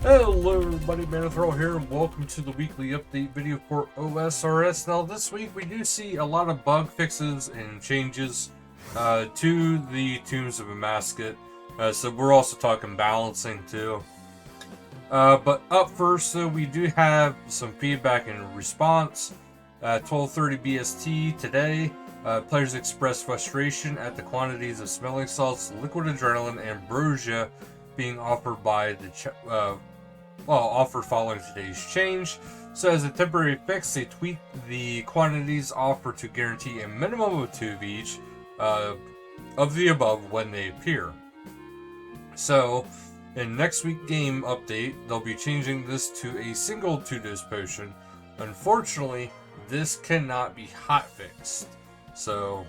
Hello everybody, Manithral here, and welcome to the weekly update video for OSRS. Now this week we do see a lot of bug fixes and changes to the Tombs of Amascut. So we're also talking balancing too. But up first, we do have some feedback and response. 12:30 BST today, players expressed frustration at the quantities of smelling salts, liquid adrenaline, and ambrosia being offered by the offered following today's change. So as a temporary fix, they tweaked the quantities offered to guarantee a minimum of 2 of each of the above when they appear. So in next week game update, they'll be changing this to a single 2-dose potion. Unfortunately, this cannot be hotfixed, so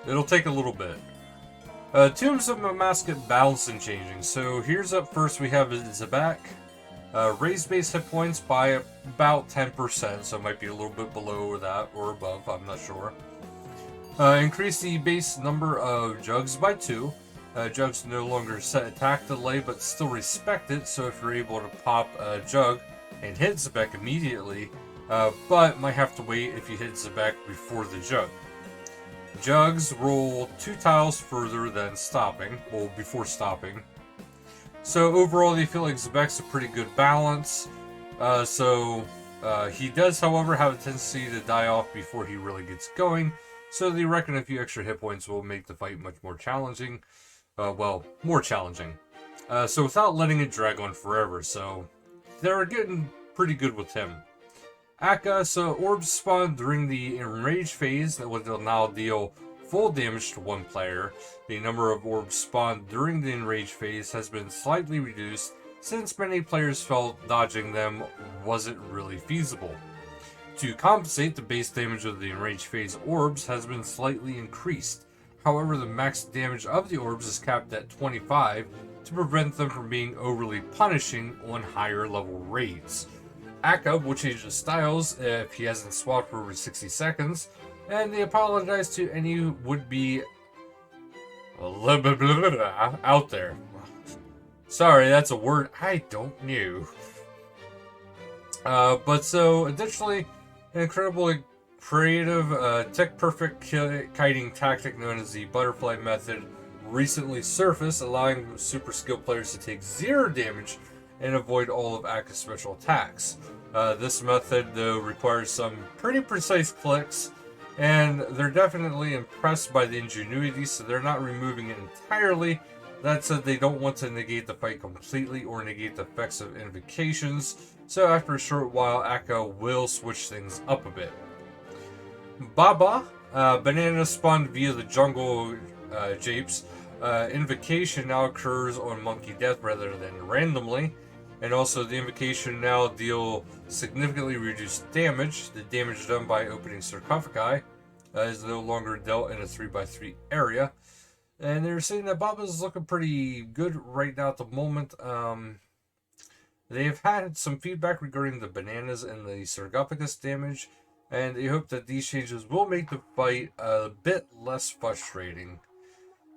it'll take a little bit. Tombs of Amascut balance and changing. So here's up first, we have Zabak. Raise base hit points by about 10%, so it might be a little bit below that or above, I'm not sure. Increase the base number of jugs by 2. Jugs no longer set attack delay, but still respect it, so if you're able to pop a jug and hit Zabak immediately, but might have to wait if you hit Zabak before the jug. Jugs roll 2 tiles further than stopping, well, before stopping. So overall, they feel like Zabak's a pretty good balance. He does, however, have a tendency to die off before he really gets going. So they reckon a few extra hit points will make the fight much more challenging. More challenging. So without letting it drag on forever. So they're getting pretty good with him. Akka, so orbs spawn during the enraged phase that will now deal full damage to one player. The number of orbs spawned during the enraged phase has been slightly reduced since many players felt dodging them wasn't really feasible. To compensate, the base damage of the enraged phase orbs has been slightly increased. However, the max damage of the orbs is capped at 25 to prevent them from being overly punishing on higher level raids. Akka will change his styles if he hasn't swapped for over 60 seconds, and they apologize to any would-be out there. Sorry, that's a word I don't know. Additionally, an incredibly creative, tech-perfect kiting tactic known as the butterfly method recently surfaced, allowing super skilled players to take 0 damage and avoid all of Akka's special attacks. This method, though, requires some pretty precise clicks, and they're definitely impressed by the ingenuity, so they're not removing it entirely. That said, they don't want to negate the fight completely or negate the effects of invocations, so after a short while, Akka will switch things up a bit. Baba, banana spawned via the jungle japes. Invocation now occurs on monkey death rather than randomly. And also, the invocation now deal significantly reduced damage. The damage done by opening sarcophagi is no longer dealt in a 3x3 area. And they're saying that Baba's looking pretty good right now at the moment. They've had some feedback regarding the bananas and the sarcophagus damage, and they hope that these changes will make the fight a bit less frustrating.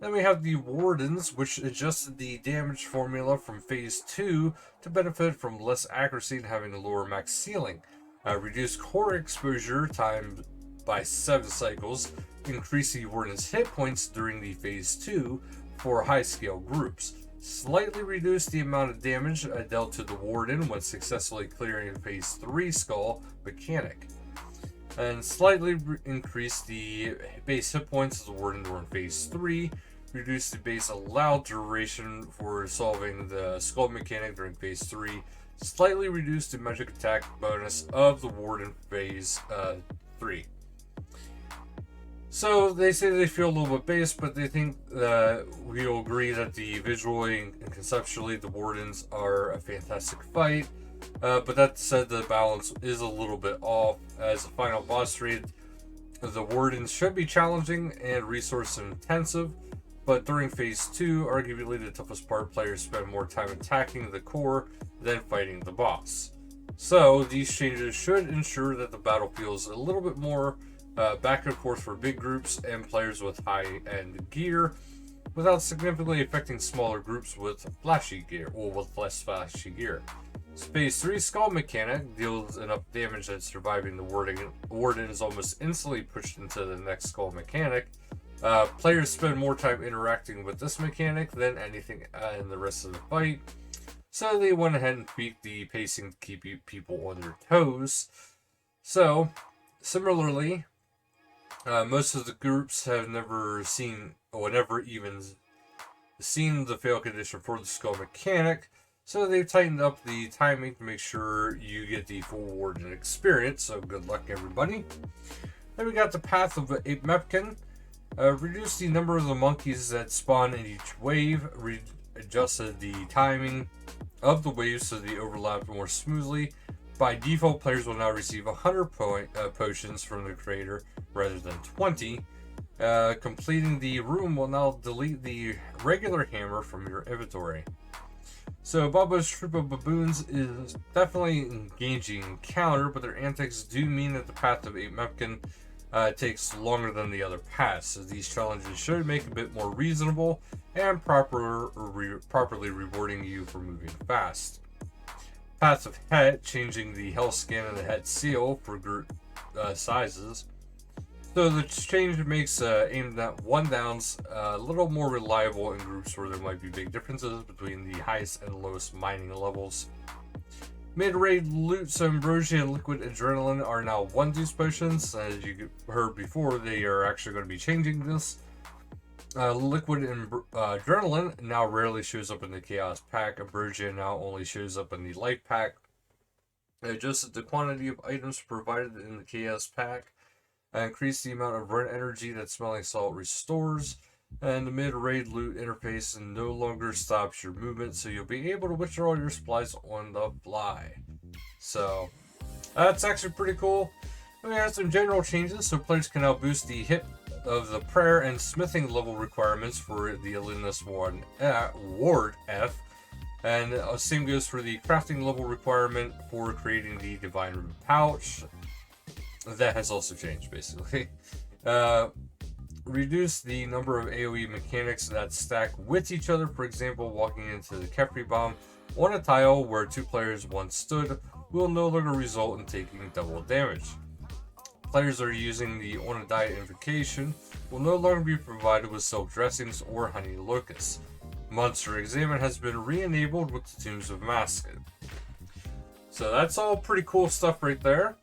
Then we have the Wardens, which adjusted the damage formula from Phase 2 to benefit from less accuracy and having a lower max ceiling. Reduce core exposure time by 7 cycles. Increase the Warden's hit points during the Phase 2 for high-scale groups. Slightly reduce the amount of damage dealt to the Warden when successfully clearing Phase 3 skull mechanic. And slightly increase the base hit points of the Warden during Phase 3. Reduce the base allowed duration for solving the skull mechanic during Phase 3. Slightly reduce the magic attack bonus of the Warden Phase 3. So they say they feel a little bit based, but they think that we'll agree that visually and conceptually the Wardens are a fantastic fight. But that said, the balance is a little bit off. As a final boss raid, the Wardens should be challenging and resource intensive. But during Phase 2, arguably the toughest part, players spend more time attacking the core than fighting the boss. So these changes should ensure that the battle feels a little bit more back and forth for big groups and players with high-end gear. without significantly affecting smaller groups with flashy gear, or with less flashy gear. Phase 3 Skull Mechanic deals enough damage that surviving the warden is almost instantly pushed into the next Skull Mechanic. Players spend more time interacting with this mechanic than anything in the rest of the fight, so they went ahead and tweaked the pacing to keep people on their toes. So, similarly, most of the groups have never even seen the fail condition for the Skull Mechanic, so they've tightened up the timing to make sure you get the full warden experience, so good luck everybody. Then we got the Path of Amascut. Reduce the number of the monkeys that spawn in each wave, adjusted the timing of the waves so they overlap more smoothly. By default, players will now receive 100 potions from the creator rather than 20. Completing the room will now delete the regular hammer from your inventory. So Baba's troop of baboons is definitely an engaging encounter, but their antics do mean that the Path of Amascut takes longer than the other paths, so these challenges should make a bit more reasonable and properly rewarding you for moving fast. Path of Het, changing the health scan and the Het seal for group sizes. So the change makes aimed at one downs a little more reliable in groups where there might be big differences between the highest and lowest mining levels. Mid-raid loot, so Ambrosia and Liquid Adrenaline are now 1 deuce potions. As you heard before, they are actually going to be changing this. Liquid Adrenaline now rarely shows up in the Chaos Pack. Ambrosia now only shows up in the Life Pack. Adjusted the quantity of items provided in the Chaos Pack. Increase the amount of run energy that Smelling Salt restores. And the mid-raid loot interface no longer stops your movement, so you'll be able to withdraw your supplies on the fly. So, that's actually pretty cool. We have some general changes, so players can now boost the hit of the prayer and smithing level requirements for the Alumnus Ward F. And same goes for the crafting level requirement for creating the Divine Root Pouch. That has also changed, basically. Reduce the number of AoE mechanics that stack with each other. For example, walking into the Kefri Bomb on a tile where 2 players once stood will no longer result in taking double damage. Players that are using the On a Diet invocation will no longer be provided with silk dressings or honey locusts. Monster Examine has been re-enabled with the Tombs of Amascut. So that's all pretty cool stuff right there.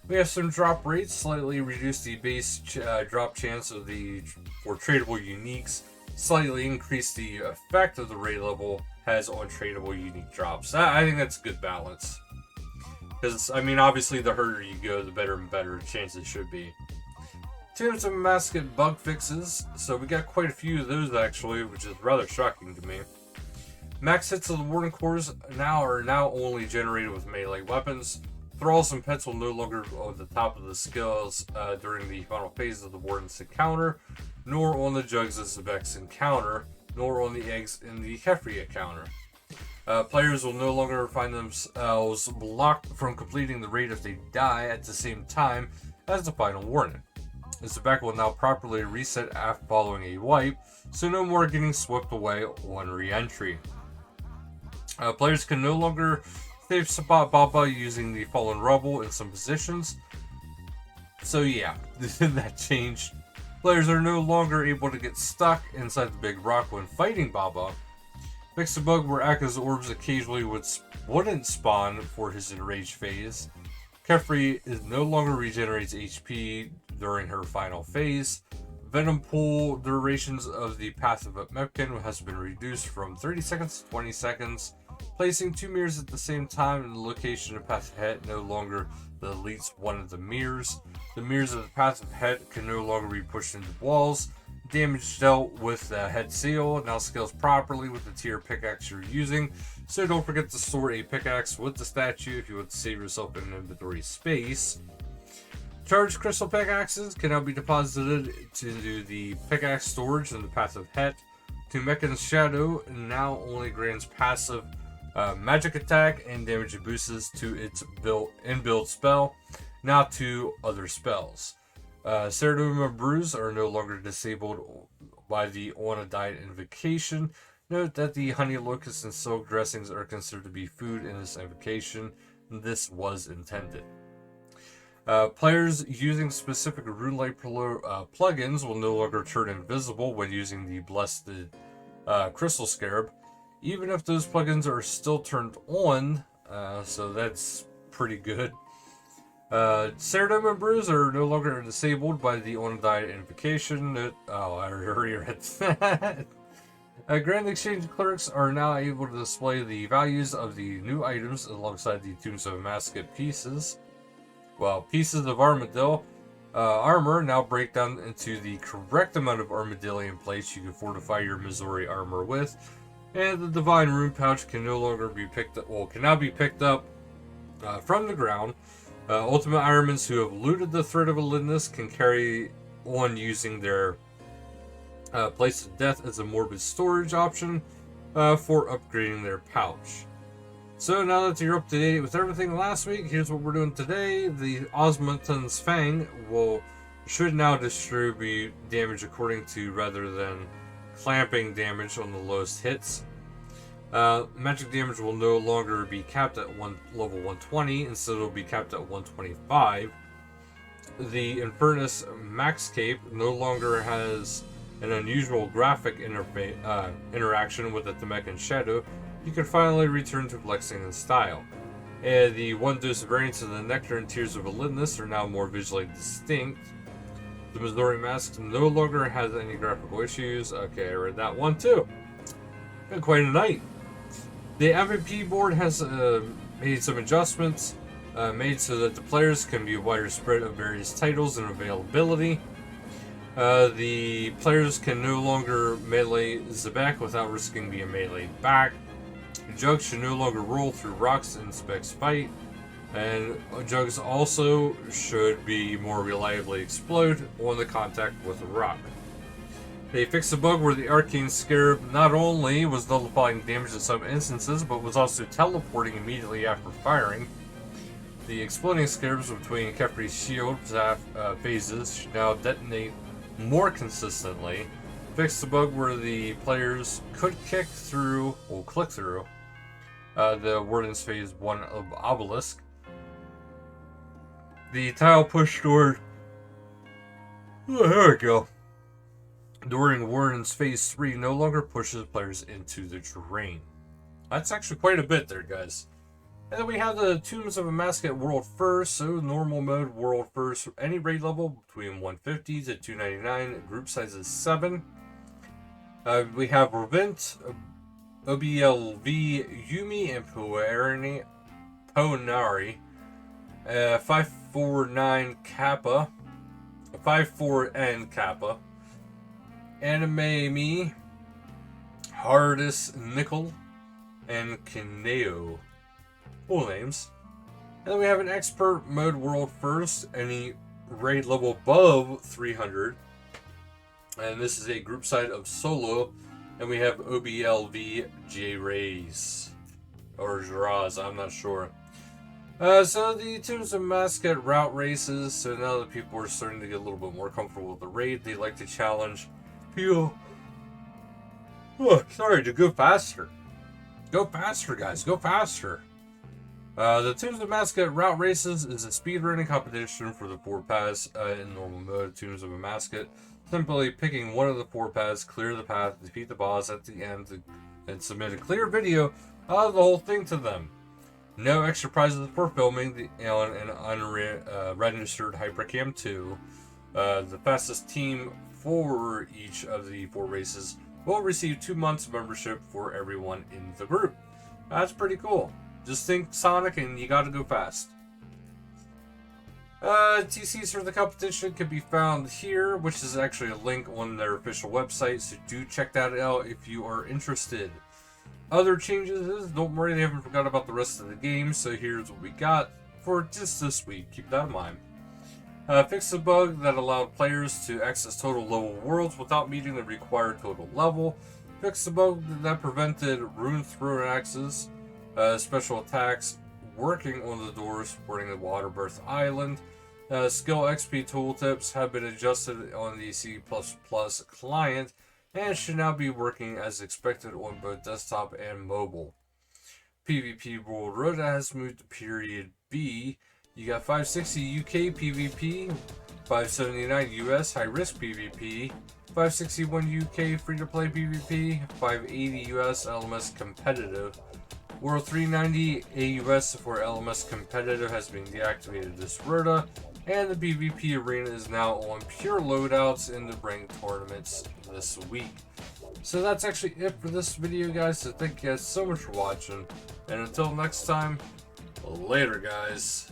We have some drop rates, slightly reduce the base drop chance of for tradable uniques, slightly increase the effect of the raid level has on tradable unique drops. I think that's a good balance. Because, I mean, obviously the harder you go, the better and better chances should be. Tombs of Amascut bug fixes. So we got quite a few of those actually, which is rather shocking to me. Max hits of the Warden Cores are now only generated with melee weapons. Thralls and pets will no longer on the top of the skills during the final phase of the Warden's encounter, nor on the Jugs of Vex encounter, nor on the eggs in the Kefri encounter. Players will no longer find themselves blocked from completing the raid if they die at the same time as the final warning. The back will now properly reset after following a wipe, so no more getting swept away on re-entry. Players can no longer save spot Baba using the fallen rubble in some positions. So yeah, that changed. Players are no longer able to get stuck inside the big rock when fighting Baba. Fixed a bug where Akka's orbs occasionally wouldn't spawn for his enraged phase. Kefri no longer regenerates HP during her final phase. Venom pool durations of the Path of Amascut has been reduced from 30 seconds to 20 seconds. Placing 2 mirrors at the same time in the location of Path of Het no longer deletes one of the mirrors. The mirrors of the Path of Het can no longer be pushed into walls. Damage dealt with the Het seal now scales properly with the tier pickaxe you're using, so don't forget to store a pickaxe with the statue if you want to save yourself in inventory space. Charged crystal pickaxes can now be deposited to the pickaxe storage in the Path of Het. Tumekin's Shadow now only grants passive magic attack and damage boosts to its inbuilt spell, not to other spells. Ceraduma Brews are no longer disabled by the On a Diet invocation. Note that the honey locust and silk dressings are considered to be food in this invocation. This was intended. Players using specific Runelite plugins will no longer turn invisible when using the Blessed Crystal Scarab, even if those plugins are still turned on, so that's pretty good. Ceradim and Brews are no longer disabled by the On a Diet invocation. I already read that. Grand Exchange clerics are now able to display the values of the new items alongside the Tombs of Amascut pieces. Well, pieces of armadillo armor now break down into the correct amount of armadillion plates you can fortify your Missouri armor with, and the Divine Rune Pouch can no longer be picked up. Well, can now be picked up from the ground. Ultimate Ironmans who have looted the Thread of Elidness can carry on using their Place of Death as a morbid storage option for upgrading their pouch. So now that you're up to date with everything last week, here's what we're doing today. The Osmundton's Fang should now distribute damage according to rather than clamping damage on the lowest hits. Magic damage will no longer be capped at level 120, instead it'll be capped at 125. The Infernus Max Cape no longer has an unusual graphic interaction with the Temecan Shadow. You can finally return to flexing in style. And the one-dose variants of the Nectar and Tears of Elidness are now more visually distinct. The Missouri Mask no longer has any graphical issues. Okay, I read that one too. Been quite a night. The MVP board has made some adjustments, made so that the players can be a wider spread of various titles and availability. The players can no longer melee Zebek without risking being melee back. Jugs should no longer roll through rocks in Zebek's fight, and Jugs also should be more reliably explode on the contact with a rock. They fixed a bug where the Arcane Scarab not only was nullifying damage in some instances, but was also teleporting immediately after firing. The exploding scarabs between Kefri's shield phases should now detonate more consistently. Fixed the bug where the players could click through the Warden's Phase 1 of Obelisk. The tile push toward... Oh, there we go. During Warden's Phase 3 no longer pushes players into the terrain. That's actually quite a bit there, guys. And then we have the Tombs of Amascut World First, so normal mode World First, any raid level between 150 to 299, group size is 7. We have Revent, OBLV, Yumi, and Ponari. 549 Kappa, 54N Kappa. Anime Me, Hardest Nickel, and Kineo. Cool names. And then we have an Expert Mode World First, any raid level above 300. And this is a group side of solo. And we have OBLV J-Rays. Or Jraz, I'm not sure. So the Tombs of Amascut route races. So now that people are starting to get a little bit more comfortable with the raid, they like to challenge people. Oh, sorry, to go faster. Go faster, guys. Go faster. The Tombs of Amascut route races is a speedrunning competition for the 4 paths in normal mode. Tombs of Amascut. Simply picking one of the 4 paths, clear the path, defeat the boss at the end, and submit a clear video of the whole thing to them. No extra prizes for filming on an unregistered Hypercam 2. The fastest team for each of the 4 races will receive 2 months membership for everyone in the group. That's pretty cool. Just think Sonic and you gotta go fast. TCs for the competition can be found here, which is actually a link on their official website, so do check that out if you are interested. Other changes is, don't worry, they haven't forgot about the rest of the game, so here's what we got for just this week. Keep that in mind. Fix a bug that allowed players to access total level worlds without meeting the required total level. Fix the bug that prevented rune thrown axes, special attacks working on the doors supporting the Waterbirth Island. Skill XP tooltips have been adjusted on the C++ client and should now be working as expected on both desktop and mobile. PvP World Rota has moved to Period B. You got 560 UK PvP, 579 US High Risk PvP, 561 UK Free-to-Play PvP, 580 US LMS Competitive. World 390 AUS for LMS Competitive has been deactivated this Rota, and the PvP arena is now on pure loadouts in the ranked tournaments this week. So that's actually it for this video, guys, so thank you guys so much for watching, and until next time, later guys.